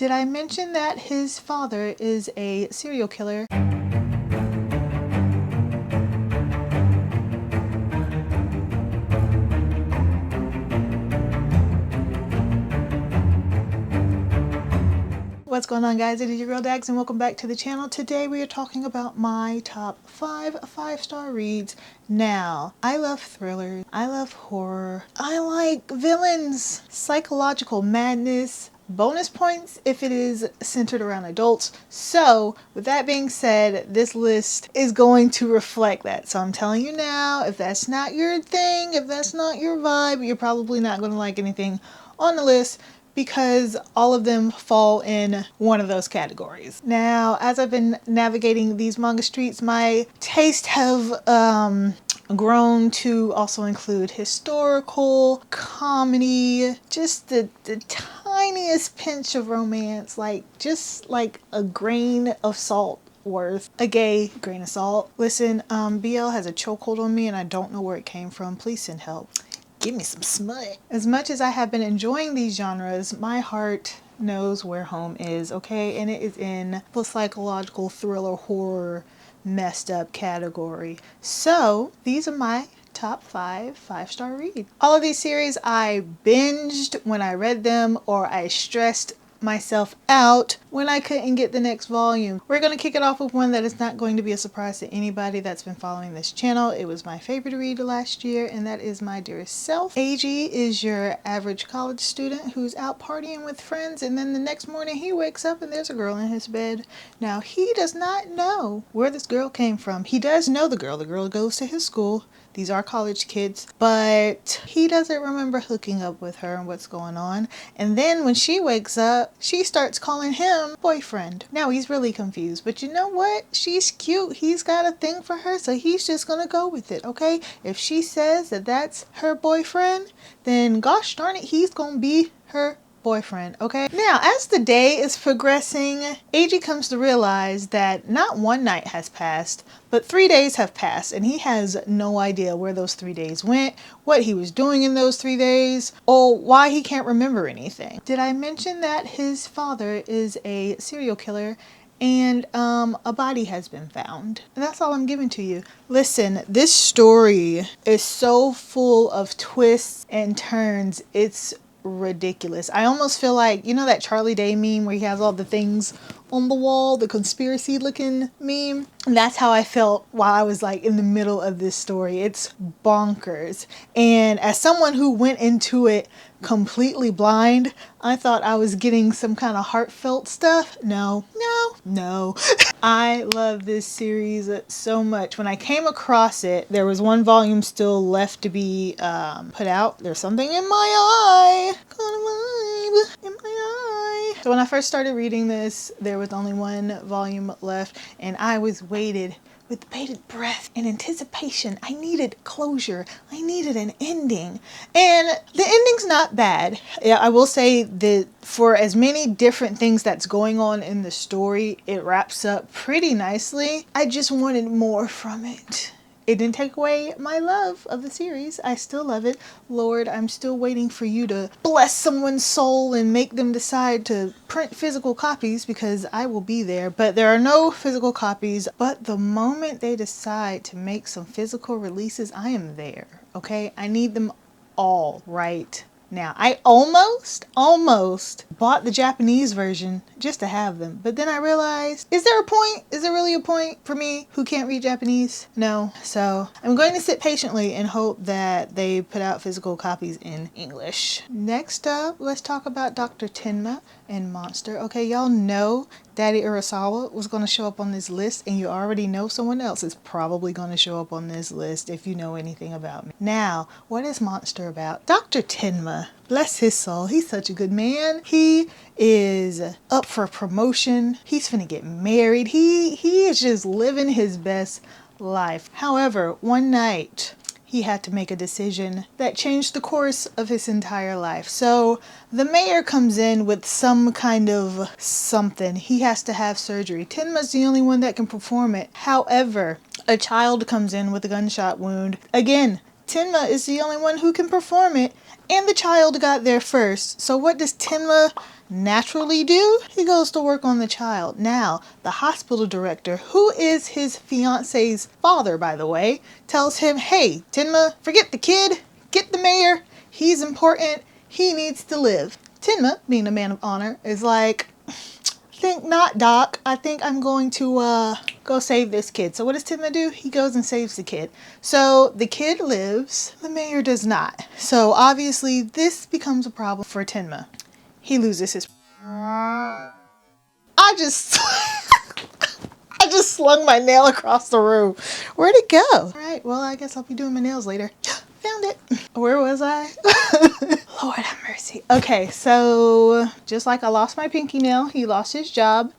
Did I mention that his father is a serial killer? What's going on, guys? It is your girl Dax and welcome back to the channel. Today we are talking about my top 5 star reads. Now, I love thrillers, I love horror, I like villains, psychological madness, bonus points if it is centered around adults. So with that being said, this list is going to reflect that. So I'm telling you now, if that's not your thing, if that's not your vibe, you're probably not going to like anything on the list, because all of them fall in one of those categories. Now, as I've been navigating these manga streets, my tastes have grown to also include historical, comedy, just the tiniest pinch of romance, just like a grain of salt worth, a gay grain of salt. Listen, BL has a chokehold on me and I don't know where it came from. Please send help. Give me some smut. As much as I have been enjoying these genres, my heart knows where home is, okay? And it is in the psychological thriller horror messed up category. So these are my top 5 star reads. All of these series I binged when I read them, or I stressed myself out when I couldn't get the next volume. We're going to kick it off with one that is not going to be a surprise to anybody that's been following this channel. It was my favorite read last year, and that is My Dearest Self. AG is your average college student who's out partying with friends, and then the next morning he wakes up and there's a girl in his bed. Now, he does not know where this girl came from. He does know the girl. The girl goes to his school. These are college kids, but he doesn't remember hooking up with her and what's going on. And then when she wakes up, she starts calling him boyfriend. Now he's really confused, but you know what? She's cute. He's got a thing for her, so he's just gonna go with it, okay? If she says that that's her boyfriend, then gosh darn it, he's gonna be her boyfriend, okay? Now, as the day is progressing, AG comes to realize that not one night has passed, but 3 days have passed, and he has no idea where those 3 days went, what he was doing in those 3 days, or why he can't remember anything. Did I mention that his father is a serial killer and a body has been found? And that's all I'm giving to you. Listen, this story is so full of twists and turns. It's ridiculous. I almost feel like, you know that Charlie Day meme where he has all the things on the wall, the conspiracy looking meme? And that's how I felt while I was like in the middle of this story. It's bonkers. And as someone who went into it completely blind, I thought I was getting some kind of heartfelt stuff. No. I love this series so much. When I came across it, there was one volume still left to be put out. There's something in my eye. Got a vibe in my eye. So when I first started reading this, there was only one volume left, and I was waited with bated breath and anticipation. I needed closure. I needed an ending. And the ending's not bad. Yeah, I will say that for as many different things that's going on in the story, it wraps up pretty nicely. I just wanted more from it. It didn't take away my love of the series. I still love it. Lord, I'm still waiting for you to bless someone's soul and make them decide to print physical copies, because I will be there. But there are no physical copies. But the moment they decide to make some physical releases, I am there. Okay? I need them all right now. I almost bought the Japanese version just to have them, but then I realized, is there a point? Is there really a point for me who can't read Japanese? No. So I'm going to sit patiently and hope that they put out physical copies in English. Next up, let's talk about Dr. Tenma and Monster. Okay, y'all know Daddy Urasawa was going to show up on this list, and you already know someone else is probably going to show up on this list if you know anything about me. Now, what is Monster about? Dr. Tenma, bless his soul, he's such a good man. He is up for promotion. He's finna get married. He is just living his best life. However, one night he had to make a decision that changed the course of his entire life. So the mayor comes in with some kind of something. He has to have surgery. Tenma's the only one that can perform it. However, a child comes in with a gunshot wound. Again, Tenma is the only one who can perform it. and the child got there first. So what does Tenma naturally do? He goes to work on the child. Now, the hospital director, who is his fiance's father, by the way, tells him, hey, Tenma, forget the kid, get the mayor. He's important. He needs to live. Tenma, being a man of honor, is like, think not, Doc. I think I'm going to go save this kid. So what does Tenma do? He goes and saves the kid. So the kid lives, the mayor does not. So obviously this becomes a problem for Tenma. He loses his... I just slung my nail across the room. Where'd it go? All right, well, I guess I'll be doing my nails later. Found it. Where was I? Lord have mercy. Okay, so just like I lost my pinky nail, he lost his job.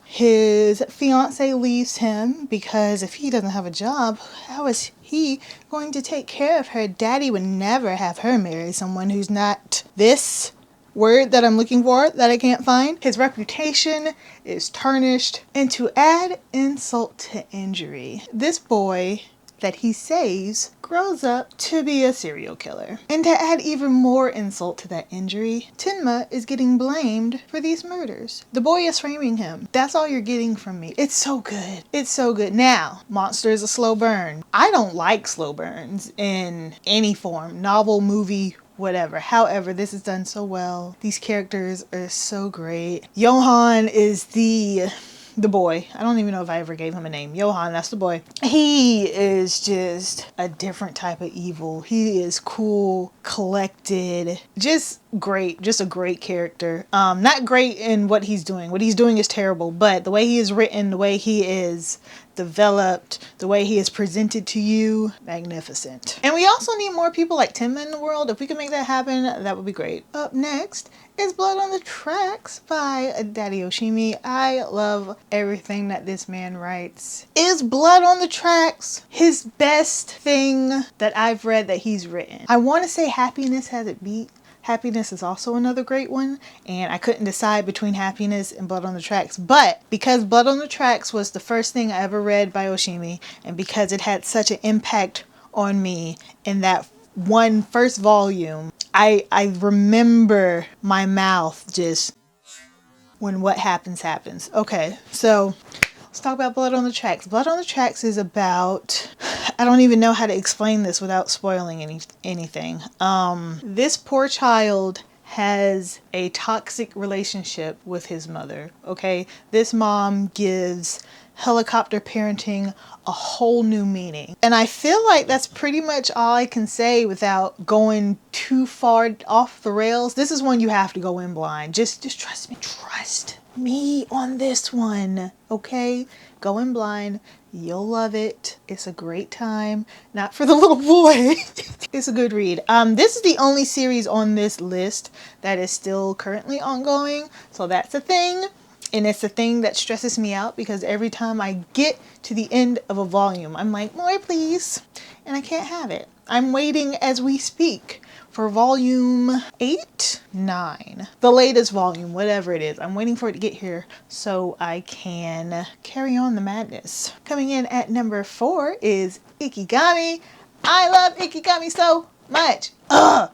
His fiance leaves him because if he doesn't have a job, how is he going to take care of her? Daddy would never have her marry someone who's not this word that I'm looking for that I can't find. His reputation is tarnished, and to add insult to injury, this boy that he saves grows up to be a serial killer. And to add even more insult to that injury, Tenma is getting blamed for these murders. The boy is framing him. That's all you're getting from me. It's so good. It's so good. Now, Monster is a slow burn. I don't like slow burns in any form, novel, movie, whatever. However, this is done so well. These characters are so great. Johan is the boy. I don't even know if I ever gave him a name. Johan, that's the boy. He is just a different type of evil. He is cool, collected, just great. Just a great character. Not great in what he's doing. What he's doing is terrible, but the way he is written, the way he is developed, the way he is presented to you, magnificent. And we also need more people like Tenma in the world. If we can make that happen, that would be great. Up next is Blood on the Tracks by Daddy Yoshimi. I love everything that this man writes. Is Blood on the Tracks his best thing that I've read that he's written? I want to say Happiness Has It Beat. Happiness is also another great one, and I couldn't decide between Happiness and Blood on the Tracks, but because Blood on the Tracks was the first thing I ever read by Yoshimi, and because it had such an impact on me in that one first volume, I remember my mouth just when what happens happens. Okay, so let's talk about Blood on the Tracks. Blood on the Tracks is about, I don't even know how to explain this without spoiling anything. This poor child has a toxic relationship with his mother, okay? This mom gives helicopter parenting a whole new meaning. And I feel like that's pretty much all I can say without going too far off the rails. This is one you have to go in blind. Just trust me. Trust me on this one, okay? Go in blind. You'll love it. It's a great time. Not for the little boy. It's a good read. This is the only series on this list that is still currently ongoing. So that's a thing. And it's a thing that stresses me out because every time I get to the end of a volume, I'm like, more please. And I can't have it. I'm waiting as we speak for volume 8, 9, the latest volume, whatever it is. I'm waiting for it to get here so I can carry on the madness. Coming in at number 4 is Ikigami. I love Ikigami so much. Ugh.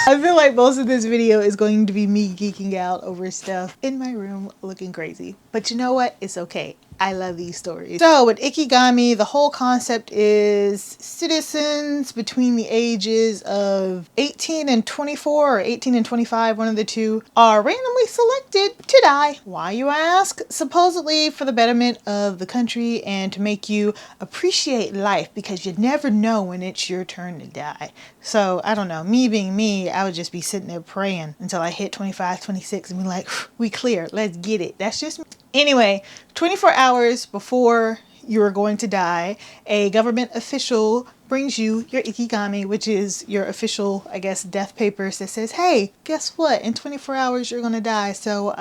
I feel like most of this video is going to be me geeking out over stuff in my room looking crazy. But you know what? It's okay. I love these stories. So with Ikigami, the whole concept is citizens between the ages of 18 and 24 or 18 and 25, one of the two, are randomly selected to die. Why, you ask? Supposedly for the betterment of the country and to make you appreciate life because you never know when it's your turn to die. So I don't know, me being me, I would just be sitting there praying until I hit 25, 26 and be like, we clear, let's get it. That's just me. Anyway, 24 hours before you're going to die, a government official brings you your Ikigami, which is your official, I guess, death papers that says, hey, guess what? In 24 hours, you're going to die. So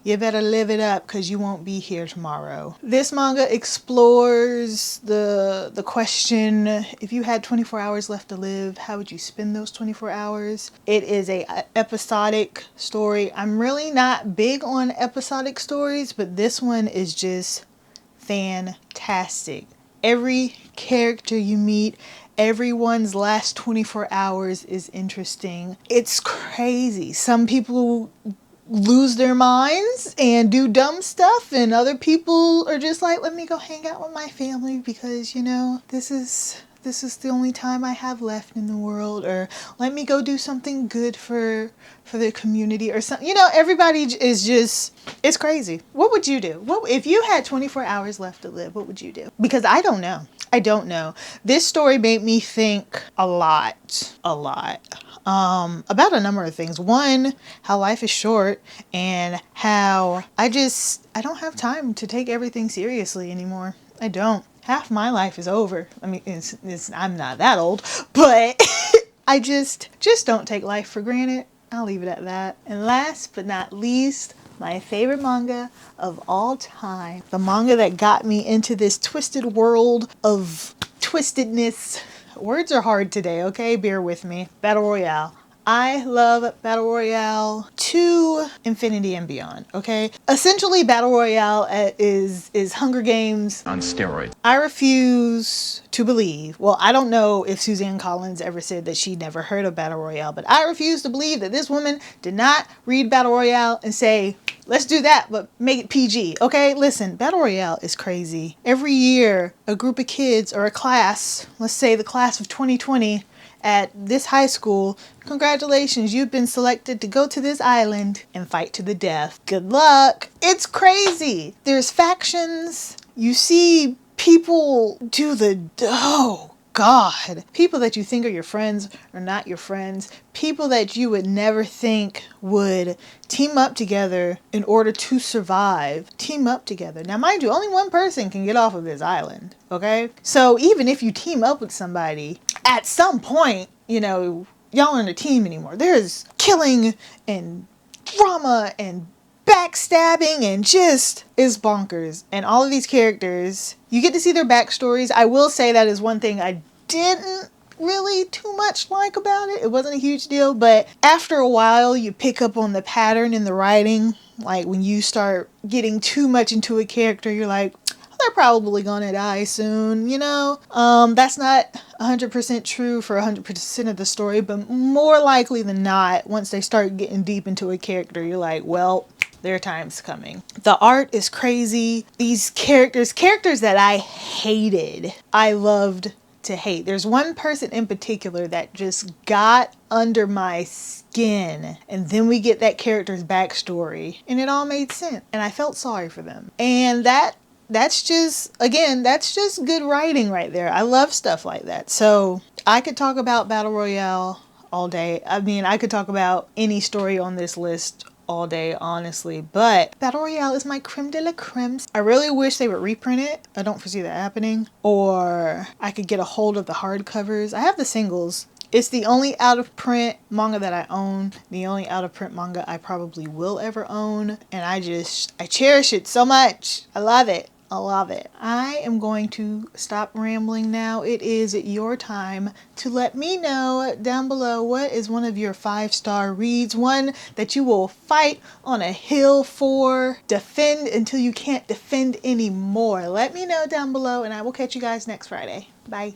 you better live it up because you won't be here tomorrow. This manga explores the question, if you had 24 hours left to live, how would you spend those 24 hours? It is a episodic story. I'm really not big on episodic stories, but this one is just fantastic. Every character you meet, everyone's last 24 hours is interesting. It's crazy. Some people lose their minds and do dumb stuff, and other people are just like, let me go hang out with my family because, you know, this is the only time I have left in the world, or let me go do something good for the community or something. You know, everybody is just, it's crazy. What would you do? What if you had 24 hours left to live? What would you do? Because I don't know. I don't know. This story made me think a lot about a number of things. One, how life is short, and how I don't have time to take everything seriously anymore. I don't. Half my life is over. I mean, I'm not that old, but I just don't take life for granted. I'll leave it at that. And last but not least, my favorite manga of all time. The manga that got me into this twisted world of twistedness. Words are hard today, okay? Bear with me. Battle Royale. I love Battle Royale to infinity and beyond, okay? Essentially, Battle Royale is Hunger Games on steroids. I refuse to believe, well, I don't know if Suzanne Collins ever said that she never heard of Battle Royale, but I refuse to believe that this woman did not read Battle Royale and say, let's do that, but make it PG, okay? Listen, Battle Royale is crazy. Every year, a group of kids or a class, let's say the class of 2020, at this high school, congratulations, you've been selected to go to this island and fight to the death. Good luck. It's crazy. There's factions. You see people do oh God. People that you think are your friends are not your friends. People that you would never think would team up together in order to survive. Team up together. Now, mind you, only one person can get off of this island, okay? So even if you team up with somebody, at some point, you know, y'all aren't a team anymore. There's killing and drama and backstabbing and just is bonkers. And all of these characters, you get to see their backstories. I will say that is one thing I didn't really too much like about it. It wasn't a huge deal, but after a while you pick up on the pattern in the writing. Like when you start getting too much into a character, you're like, they're probably gonna die soon, you know? That's not 100% true for 100% of the story, but more likely than not, once they start getting deep into a character, you're like, well, their time's coming. The art is crazy. These characters that I hated, I loved to hate. There's one person in particular that just got under my skin, and then we get that character's backstory, and it all made sense, and I felt sorry for them. And that's just, again, that's just good writing right there. I love stuff like that. So I could talk about Battle Royale all day. I mean, I could talk about any story on this list all day, honestly, but Battle Royale is my creme de la creme. I really wish they would reprint it. I don't foresee that happening. Or I could get a hold of the hardcovers. I have the singles. It's the only out-of-print manga that I own, the only out-of-print manga I probably will ever own, and I cherish it so much. I love it. I love it. I am going to stop rambling now. It is your time to let me know down below what is one of your 5-star reads, one that you will fight on a hill for, defend until you can't defend anymore. Let me know down below, and I will catch you guys next Friday. Bye.